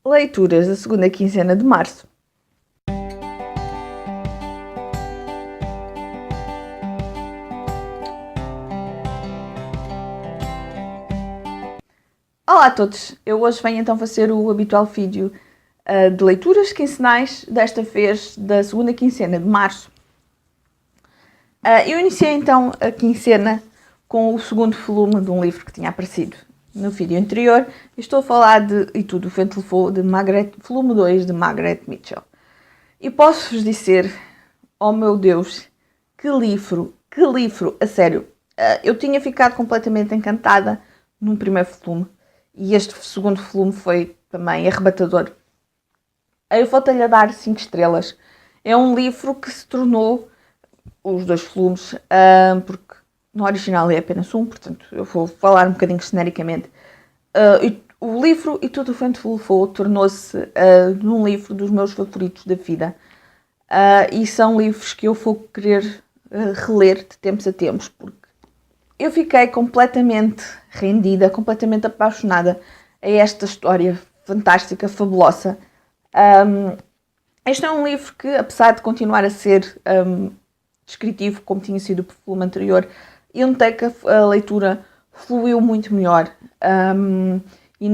Leituras da segunda quinzena de março. Olá a todos! Eu hoje venho então fazer o habitual vídeo de leituras quinzenais, desta vez da segunda quinzena de março. Eu iniciei então a quinzena com o segundo volume de um livro que tinha aparecido no vídeo anterior. Estou a falar de E Tudo o Vento Levou, de volume 2 de Margaret Mitchell. E posso-vos dizer, oh meu Deus, que livro, a sério. Eu tinha ficado completamente encantada num primeiro volume e este segundo volume foi também arrebatador. Eu vou-te-lhe dar 5 estrelas. É um livro que se tornou os 2 volumes, porque no original é apenas um, portanto eu vou falar um bocadinho genericamente. O livro E Tudo o Vento Levou tornou-se num livro dos meus favoritos da vida. E são livros que eu vou querer reler de tempos a tempos, porque eu fiquei completamente rendida, completamente apaixonada a esta história fantástica, fabulosa. Este é um livro que, apesar de continuar a ser descritivo, como tinha sido o volume anterior, eu notei que a leitura fluiu muito melhor. E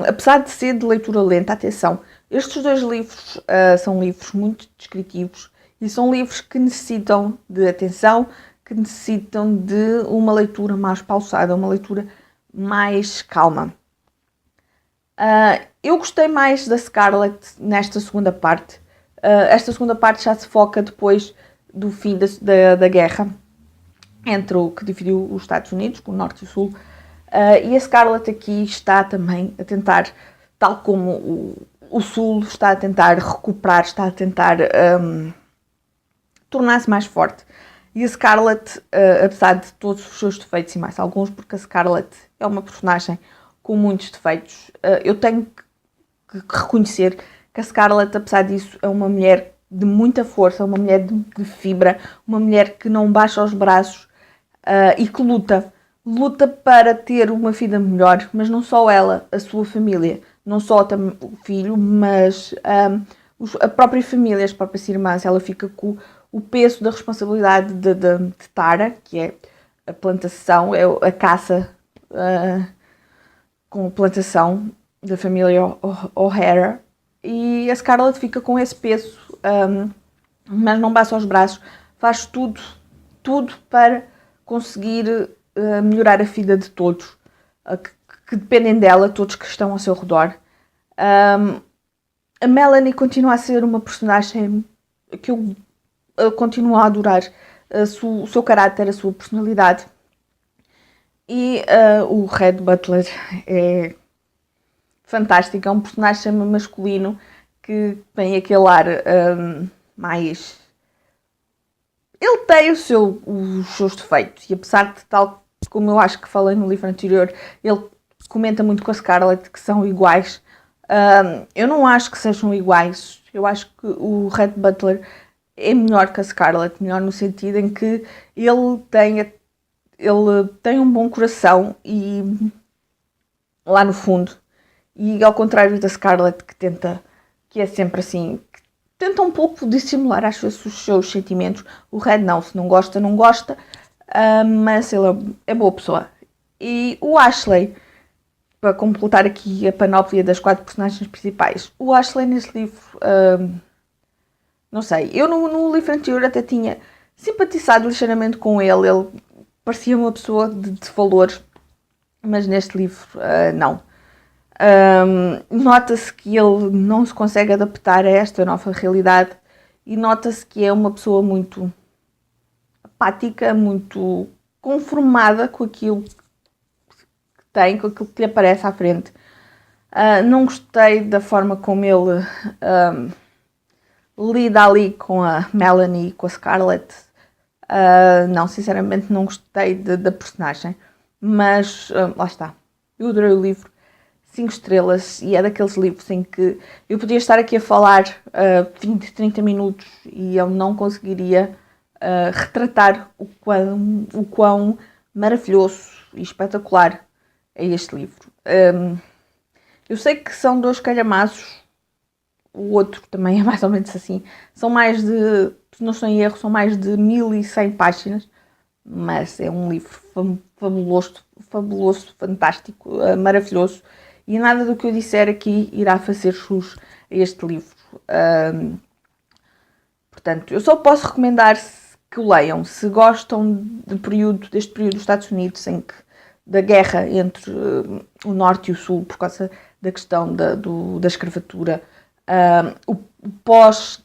apesar de ser de leitura lenta, atenção, estes 2 livros são livros muito descritivos e são livros que necessitam de atenção, que necessitam de uma leitura mais pausada, uma leitura mais calma. Eu gostei mais da Scarlett nesta segunda parte. Esta segunda parte já se foca depois do fim da guerra entre o que dividiu os Estados Unidos, o Norte e o Sul. E a Scarlett aqui está também a tentar, tal como o Sul, está a tentar recuperar, está a tentar tornar-se mais forte. E a Scarlett, apesar de todos os seus defeitos e mais alguns, porque a Scarlett é uma personagem com muitos defeitos, eu tenho que reconhecer que a Scarlett, apesar disso, é uma mulher de muita força, uma mulher de fibra, uma mulher que não baixa os braços e que luta para ter uma vida melhor, mas não só ela, a sua família, não só o filho, mas a própria família, as próprias irmãs. Ela fica com o peso da responsabilidade de Tara, que é a plantação, é a caça com a plantação da família O'Hara, e a Scarlett fica com esse peso, mas não baixa os braços, faz tudo para conseguir melhorar a vida de todos que dependem dela, todos que estão ao seu redor. A Melanie continua a ser uma personagem que eu continuo a adorar, o seu caráter, a sua personalidade. E o Red Butler é fantástico, é um personagem masculino que tem aquele ar mais... Ele tem os seus defeitos, e apesar de, tal como eu acho que falei no livro anterior, ele comenta muito com a Scarlett que são iguais. Eu não acho que sejam iguais. Eu acho que o Red Butler é melhor que a Scarlett, melhor no sentido em que ele tem um bom coração e lá no fundo, e ao contrário da Scarlett, que é sempre assim, que tenta um pouco dissimular os seus sentimentos. O Red não, se não gosta, não gosta, mas ele é boa pessoa. E o Ashley, para completar aqui a panóplia das 4 personagens principais, o Ashley nesse livro, não sei, eu no livro anterior até tinha simpatizado ligeiramente com ele parecia uma pessoa de valor, mas neste livro não. Nota-se que ele não se consegue adaptar a esta nova realidade e nota-se que é uma pessoa muito apática, muito conformada com aquilo que tem, com aquilo que lhe aparece à frente. Não gostei da forma como ele lida ali com a Melanie e com a Scarlett. Não, sinceramente não gostei da personagem, mas lá está, eu adorei o livro, 5 estrelas, e é daqueles livros em que eu podia estar aqui a falar 20, 30 minutos e eu não conseguiria retratar o quão maravilhoso e espetacular é este livro. Eu sei que são 2 calhamaços, o outro também é mais ou menos assim. São mais de, se não estou em erro, são mais de 1100 páginas, mas é um livro fabuloso, fabuloso, fantástico, maravilhoso. E nada do que eu disser aqui irá fazer jus a este livro. Portanto, eu só posso recomendar que o leiam se gostam deste período dos Estados Unidos, da guerra entre o Norte e o Sul, por causa da questão da escravatura, o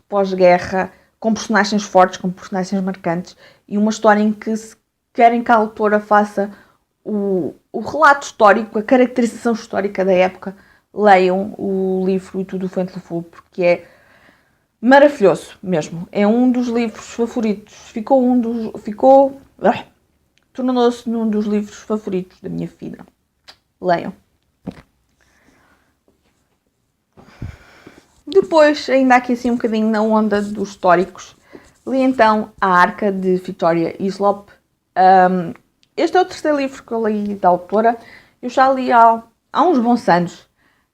pós-guerra, com personagens fortes, com personagens marcantes, e uma história em que, se querem que a autora faça o relato histórico, a caracterização histórica da época, leiam o livro E Tudo o Vento Levou, porque é maravilhoso mesmo. É um dos livros favoritos. Tornou-se num dos livros favoritos da minha vida. Leiam. Depois, ainda aqui assim um bocadinho na onda dos históricos, li então A Arca, de Victoria Hislop. Este é o terceiro livro que eu li da autora. Eu já li há uns bons anos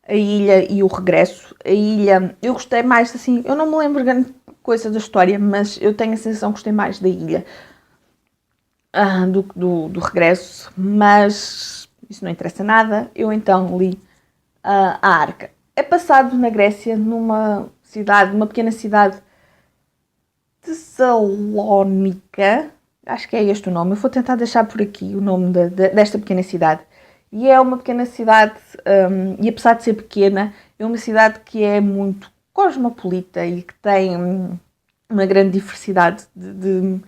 A Ilha e o Regresso. A Ilha, eu gostei mais, assim, eu não me lembro grande coisa da história, mas eu tenho a sensação que gostei mais da Ilha do Regresso, mas isso não interessa nada. Eu então li A Arca. É passado na Grécia, numa pequena cidade de Salónica, acho que é este o nome, eu vou tentar deixar por aqui o nome desta pequena cidade. E é uma pequena cidade, e apesar de ser pequena, é uma cidade que é muito cosmopolita e que tem uma grande diversidade de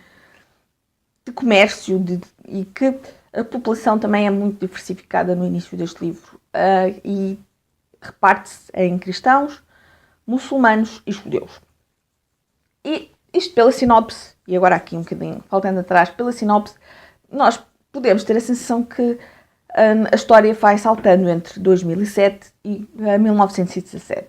comércio, e que a população também é muito diversificada no início deste livro. E reparte-se em cristãos, muçulmanos e judeus. E isto pela sinopse, e agora aqui um bocadinho, faltando atrás, pela sinopse, nós podemos ter a sensação que a história vai saltando entre 2007 e 1917.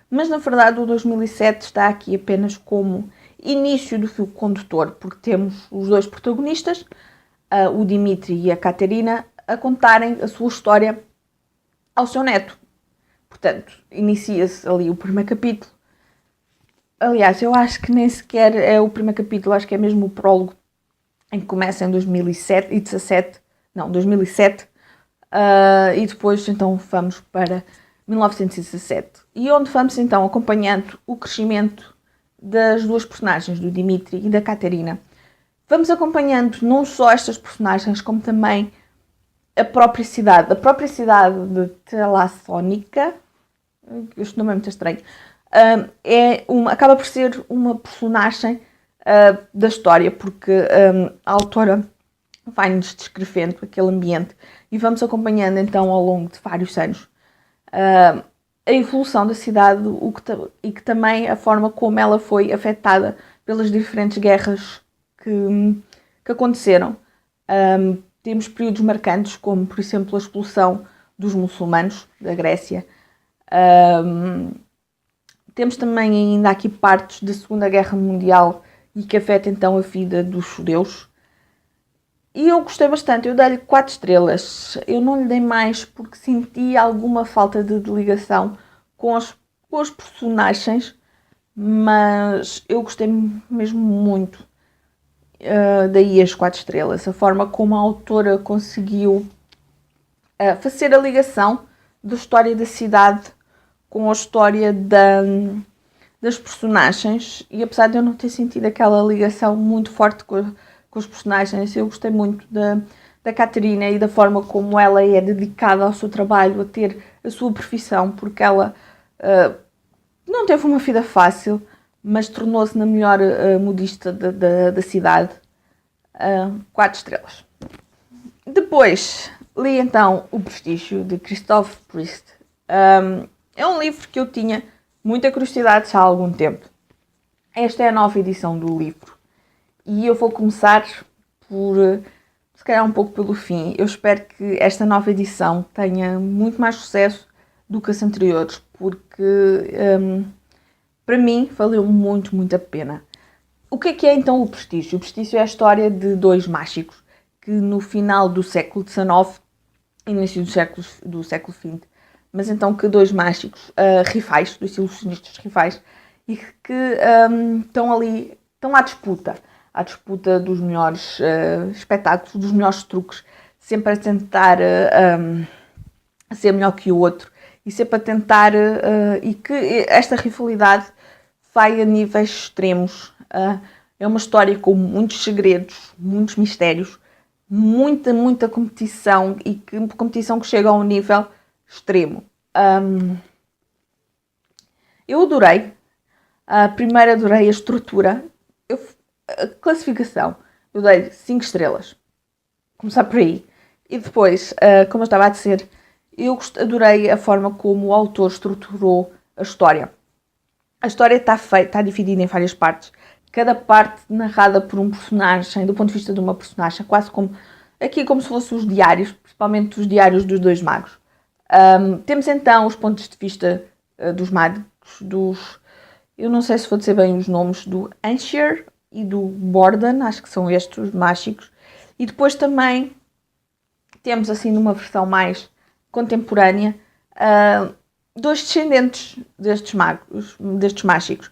Mas, na verdade, o 2007 está aqui apenas como início do fio condutor, porque temos os 2 protagonistas, o Dimitri e a Caterina, a contarem a sua história ao seu neto. Portanto, inicia-se ali o primeiro capítulo. Aliás, eu acho que nem sequer é o primeiro capítulo, acho que é mesmo o prólogo, em que começa em 2007 e 2007, e depois então vamos para 1917, e onde vamos então acompanhando o crescimento das 2 personagens, do Dimitri e da Caterina. Vamos acompanhando não só estas personagens, como também a própria cidade de Thalassónica. Este nome é muito estranho. Acaba por ser uma personagem da história, porque a autora vai-nos descrevendo aquele ambiente e vamos acompanhando então ao longo de vários anos a evolução da cidade e que também a forma como ela foi afetada pelas diferentes guerras que aconteceram. Temos períodos marcantes, como por exemplo a expulsão dos muçulmanos da Grécia. Temos também ainda aqui partes da Segunda Guerra Mundial e que afeta então a vida dos judeus. E eu gostei bastante, eu dei-lhe 4 estrelas. Eu não lhe dei mais porque senti alguma falta de ligação com os personagens, mas eu gostei mesmo muito. Daí as 4 estrelas. A forma como a autora conseguiu fazer a ligação da história da cidade com a história das personagens, e apesar de eu não ter sentido aquela ligação muito forte com os personagens, eu gostei muito da Caterina e da forma como ela é dedicada ao seu trabalho, a ter a sua profissão, porque ela não teve uma vida fácil, mas tornou-se na melhor modista da cidade. 4 estrelas. Depois li então O Prestígio, de Christophe Priest. É um livro que eu tinha muita curiosidade já há algum tempo. Esta é a nova edição do livro e eu vou começar por, se calhar um pouco pelo fim. Eu espero que esta nova edição tenha muito mais sucesso do que as anteriores, porque para mim valeu muito, muito a pena. O que é então o Prestígio? O Prestígio é a história de 2 mágicos que no final do século XIX, início do século XX, mas então que dois mágicos rivais, dois ilusionistas rivais, e que estão ali, estão à disputa dos melhores espetáculos, dos melhores truques, sempre a tentar ser melhor que o outro, e sempre a tentar, e que esta rivalidade vai a níveis extremos. É uma história com muitos segredos, muitos mistérios, muita competição, e que competição que chega a um nível extremo. Eu adorei. Primeiro adorei a estrutura. A classificação. Eu dei 5 estrelas. Começar por aí. E depois, como eu estava a dizer, eu adorei a forma como o autor estruturou a história. A história está dividida em várias partes. Cada parte narrada por um personagem, do ponto de vista de uma personagem, quase como se fossem os diários, principalmente os diários dos dois magos. Temos então os pontos de vista dos magos, eu não sei se vou dizer bem os nomes, do Anshir e do Borden, acho que são estes os mágicos. E depois também temos, assim, numa versão mais contemporânea, dois descendentes destes magos, destes mágicos.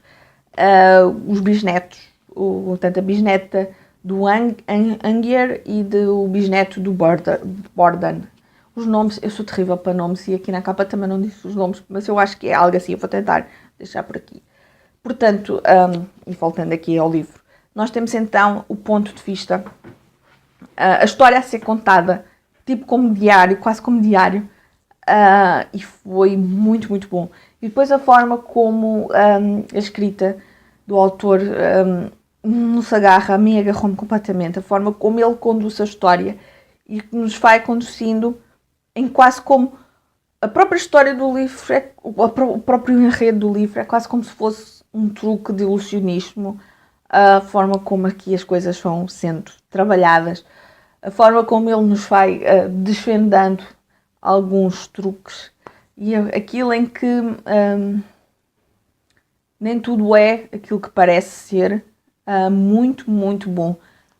Os bisnetos, portanto a bisneta do Angier e do bisneto do Borden. Os nomes, eu sou terrível para nomes e aqui na capa também não disse os nomes, mas eu acho que é algo assim, eu vou tentar deixar por aqui. Portanto, e voltando aqui ao livro, nós temos então o ponto de vista, a história a ser contada, tipo como diário, quase como diário, e foi muito bom. E depois a forma como a escrita do autor nos agarra, a mim agarrou-me completamente, a forma como ele conduz a história e que nos vai conduzindo em quase como a própria história do livro, o próprio enredo do livro é quase como se fosse um truque de ilusionismo, a forma como aqui as coisas vão sendo trabalhadas, a forma como ele nos vai desvendando alguns truques, e aquilo em que nem tudo é aquilo que parece ser. Muito bom.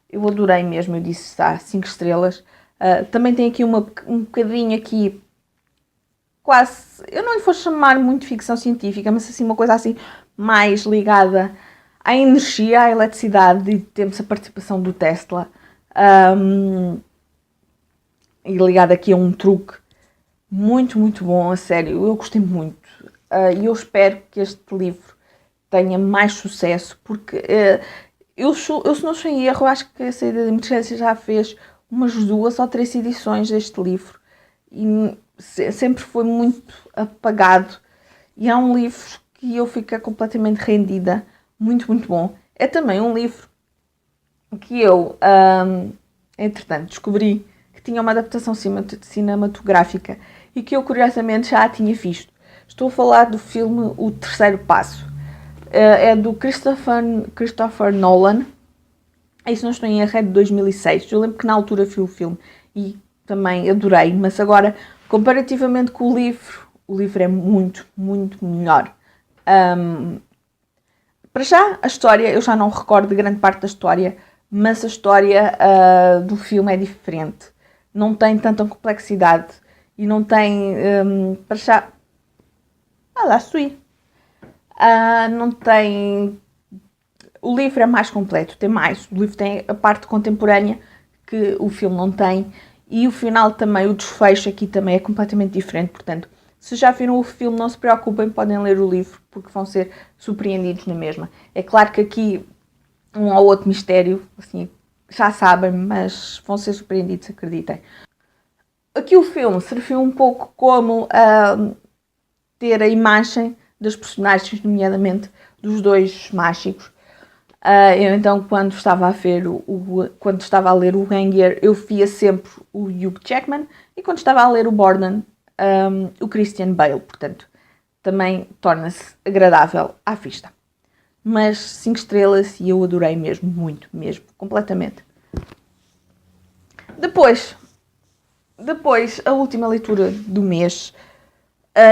Eu adorei mesmo, eu disse 5 estrelas. Também tem aqui um bocadinho aqui, quase, eu não lhe vou chamar muito ficção científica, mas assim uma coisa assim mais ligada à energia, à eletricidade, e temos a participação do Tesla, e ligado aqui a um truque muito bom, a sério, eu gostei muito, e eu espero que este livro tenha mais sucesso, porque eu se não estou em erro, acho que a Saída da Emergência já fez umas 2 ou 3 edições deste livro, e sempre foi muito apagado, e é um livro que eu fico completamente rendida, muito bom. É também um livro que eu, entretanto, descobri que tinha uma adaptação cinematográfica e que eu, curiosamente, já a tinha visto. Estou a falar do filme O Terceiro Passo. É do Christopher Nolan. Isso não estou em erro, é de 2006. Eu lembro que na altura vi o filme e também adorei, mas agora, comparativamente com o livro é muito melhor. Para já, a história, eu já não recordo de grande parte da história, mas a história do filme é diferente. Não tem tanta complexidade e não tem, para já... lá sui. Não tem... O livro é mais completo, tem mais. O livro tem a parte contemporânea que o filme não tem, e o final também, o desfecho aqui também é completamente diferente. Portanto, se já viram o filme, não se preocupem, podem ler o livro, porque vão ser surpreendidos na mesma. É claro que aqui um ou outro mistério, assim, já sabem, mas vão ser surpreendidos, acreditem. Aqui o filme serviu um pouco como ter a imagem das personagens, nomeadamente dos dois mágicos. Eu então, quando estava a ler o Angier, eu via sempre o Hugh Jackman, e quando estava a ler o Borden, o Christian Bale. Portanto, também torna-se agradável à vista. Mas 5 estrelas, e eu adorei mesmo, muito mesmo, completamente. Depois a última leitura do mês.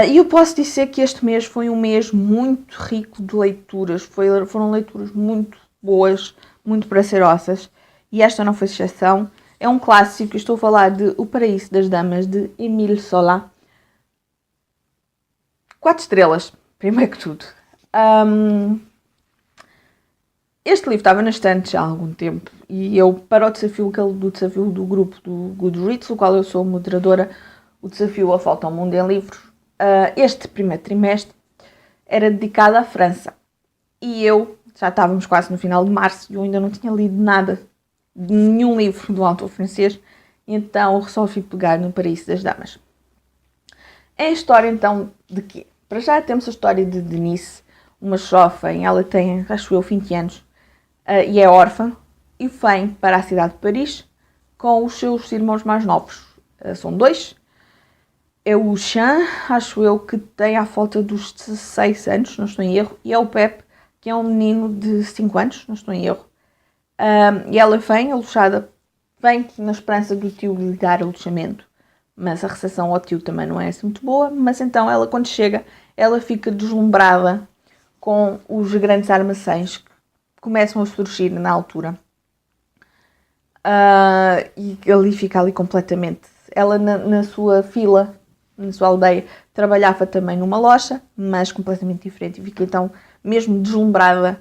E eu posso dizer que este mês foi um mês muito rico de leituras. Foram leituras muito boas, muito prazerosas. E esta não foi exceção. É um clássico, estou a falar de O Paraíso das Damas, de Émile Zola. 4 estrelas, primeiro que tudo. Este livro estava na estante já há algum tempo e eu, para o desafio, do desafio do grupo do Goodreads, do qual eu sou moderadora, o desafio A Falta ao Mundo em Livros, este primeiro trimestre era dedicado à França. E eu, já estávamos quase no final de março, e eu ainda não tinha lido nada, de nenhum livro do autor francês, então resolvi pegar no Paraíso das Damas. É a história então de quê? Para já temos a história de Denise, uma jovem, ela tem, acho eu, 20 anos, e é órfã, e vem para a cidade de Paris com os seus irmãos mais novos. São 2. É o Jean, acho eu, que tem à volta dos 16 anos, não estou em erro, e é o Pepe, que é um menino de 5 anos, não estou em erro. E ela vem alojada, vem na esperança do tio lhe dar alojamento, mas a recepção ao tio também não é assim muito boa. Mas então ela, quando chega, ela fica deslumbrada com os grandes armazéns que começam a surgir na altura. E ali fica ali completamente. Ela na sua fila, na sua aldeia, trabalhava também numa loja, mas completamente diferente, e fica então mesmo deslumbrada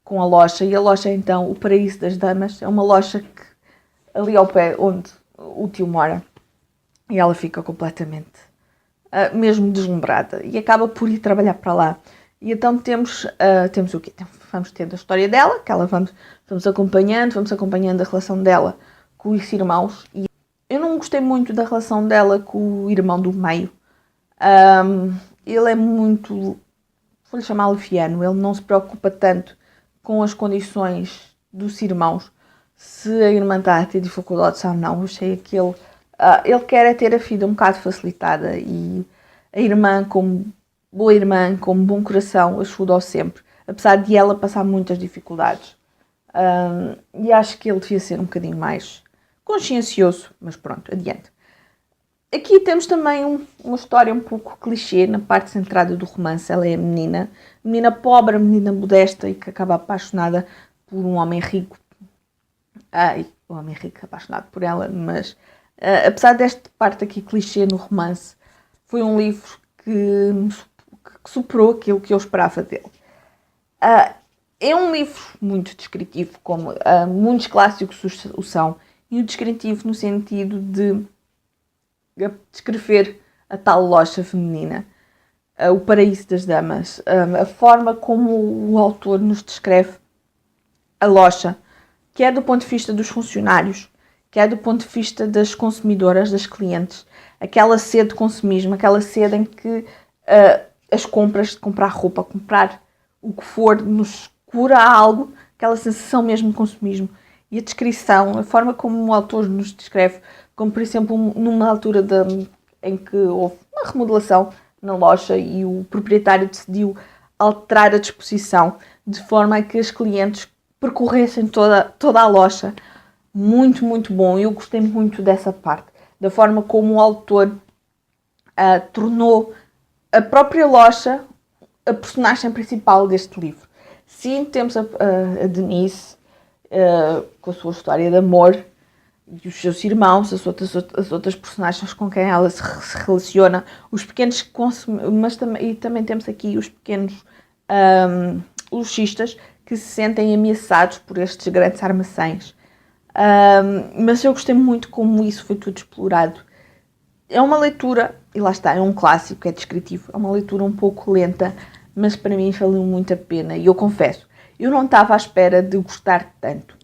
com a loja. E a loja é então o Paraíso das Damas, é uma loja que ali ao pé onde o tio mora, e ela fica completamente mesmo deslumbrada e acaba por ir trabalhar para lá. E então temos o quê? Vamos tendo a história dela, que ela vamos acompanhando a relação dela com os irmãos. E eu não gostei muito da relação dela com o irmão do meio. Ele é muito, vou-lhe chamar leviano, ele não se preocupa tanto com as condições dos irmãos, se a irmã está a ter dificuldades ou não. Eu achei que ele quer é ter a vida um bocado facilitada, e a irmã, como boa irmã, com bom coração, ajuda-o sempre, apesar de ela passar muitas dificuldades. E acho que ele devia ser um bocadinho mais consciencioso, mas pronto, adiante. Aqui temos também uma história um pouco clichê na parte centrada do romance. Ela é a menina pobre, a menina modesta, e que acaba apaixonada por um homem rico. O homem rico apaixonado por ela, mas apesar desta parte aqui clichê no romance, foi um livro que superou aquilo que eu esperava dele. É um livro muito descritivo, como muitos clássicos o são, e o descritivo no sentido de descrever a tal loja feminina, o Paraíso das Damas, a forma como o autor nos descreve a loja, quer do ponto de vista dos funcionários, quer do ponto de vista das consumidoras, das clientes, aquela sede de consumismo, aquela sede em que as compras, de comprar roupa, comprar o que for, nos cura algo, aquela sensação mesmo de consumismo. E a descrição, a forma como o autor nos descreve, como por exemplo numa altura em que houve uma remodelação na loja e o proprietário decidiu alterar a disposição de forma a que as clientes percorressem toda a loja. Muito, muito bom. Eu gostei muito dessa parte, da forma como o autor tornou a própria loja a personagem principal deste livro. Sim, temos a Denise com a sua história de amor, e os seus irmãos, as outras personagens com quem ela se relaciona, os pequenos mas também temos aqui os pequenos lojistas que se sentem ameaçados por estes grandes armazéns. Mas eu gostei muito como isso foi tudo explorado. É uma leitura, e lá está, é um clássico, é descritivo, é uma leitura um pouco lenta, mas para mim valeu muito a pena. E eu confesso, eu não estava à espera de gostar tanto.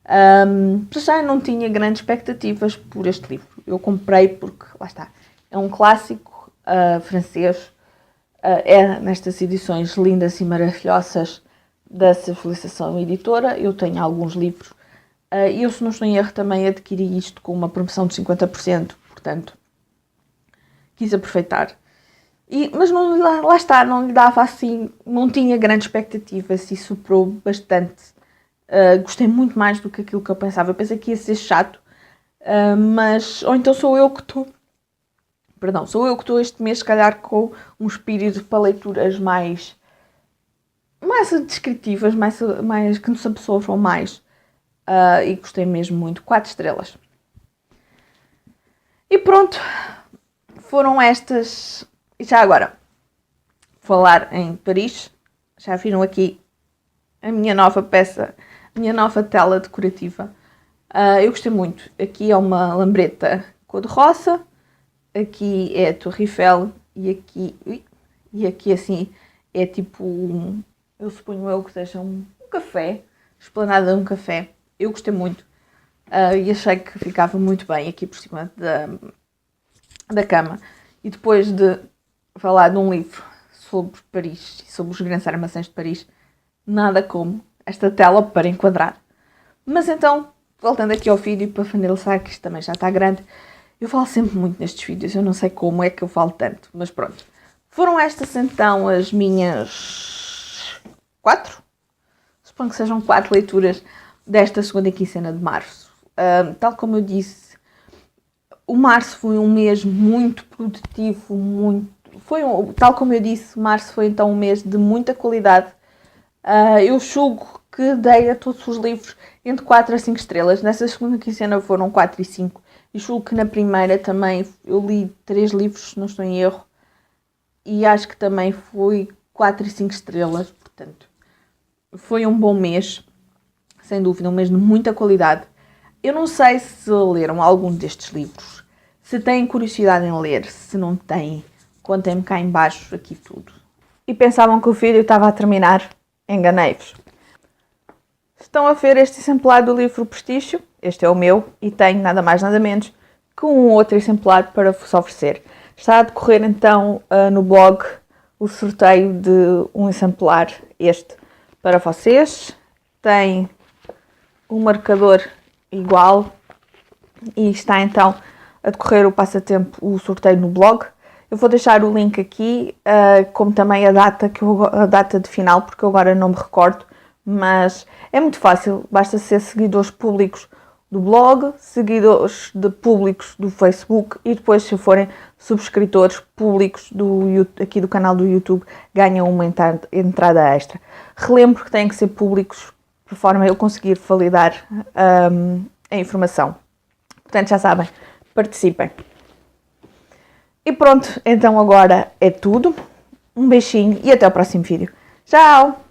Para já não tinha grandes expectativas por este livro. Eu comprei porque, lá está, é um clássico francês, é nestas edições lindas e maravilhosas da Civilização Editora. Eu tenho alguns livros, e eu, se não estou em erro, também adquiri isto com uma promoção de 50%, portanto, quis aproveitar. Mas não, lá está, não lhe dava assim, não tinha grandes expectativas e superou bastante. Gostei muito mais do que aquilo que eu pensava. Eu pensei que ia ser chato, mas... Ou então sou eu que estou este mês, se calhar, com um espírito para leituras mais descritivas, mais que nos absorvam mais. E gostei mesmo muito. 4 estrelas. E pronto, foram estas. E já agora, falar em Paris, já viram aqui a minha nova peça, a minha nova tela decorativa. Eu gostei muito. Aqui é uma lambreta cor-de-rosa, aqui é a Torre Eiffel e aqui assim é tipo, eu suponho eu que seja um café, esplanada de um café. Eu gostei muito e achei que ficava muito bem aqui por cima da cama. E depois de falar de um livro sobre Paris e sobre os grandes armazéns de Paris, nada como esta tela para enquadrar. Mas então, voltando aqui ao vídeo para finalizar, que isto também já está grande, eu falo sempre muito nestes vídeos, eu não sei como é que eu falo tanto, mas pronto. Foram estas então as minhas 4? Suponho que sejam 4 leituras desta segunda quinzena de março. Tal como eu disse, o março foi um mês muito produtivo, tal como eu disse, março foi então um mês de muita qualidade. Eu julgo que dei a todos os livros entre 4 a 5 estrelas. Nessa segunda quinzena foram 4 e 5. E julgo que na primeira também eu li 3 livros, se não estou em erro. E acho que também foi 4 e 5 estrelas. Portanto, foi um bom mês. Sem dúvida, um mês de muita qualidade. Eu não sei se leram algum destes livros. Se têm curiosidade em ler, se não têm, contem-me cá em baixo aqui tudo. E pensavam que o vídeo estava a terminar? Enganei-vos. Estão a ver este exemplar do livro Prestígio? Este é o meu e tenho nada mais nada menos que um outro exemplar para vos oferecer. Está a decorrer então no blog o sorteio de um exemplar, este, para vocês. Tem um marcador igual e está então a decorrer o passatempo, o sorteio no blog. Eu vou deixar o link aqui, como também a data de final, porque eu agora não me recordo, mas é muito fácil, basta ser seguidores públicos do blog, seguidores públicos do Facebook e depois, se forem subscritores públicos aqui do canal do YouTube, ganham uma entrada extra. Relembro que têm que ser públicos, por forma a eu conseguir validar a informação. Portanto, já sabem, participem. E pronto, então agora é tudo. Um beijinho e até o próximo vídeo. Tchau!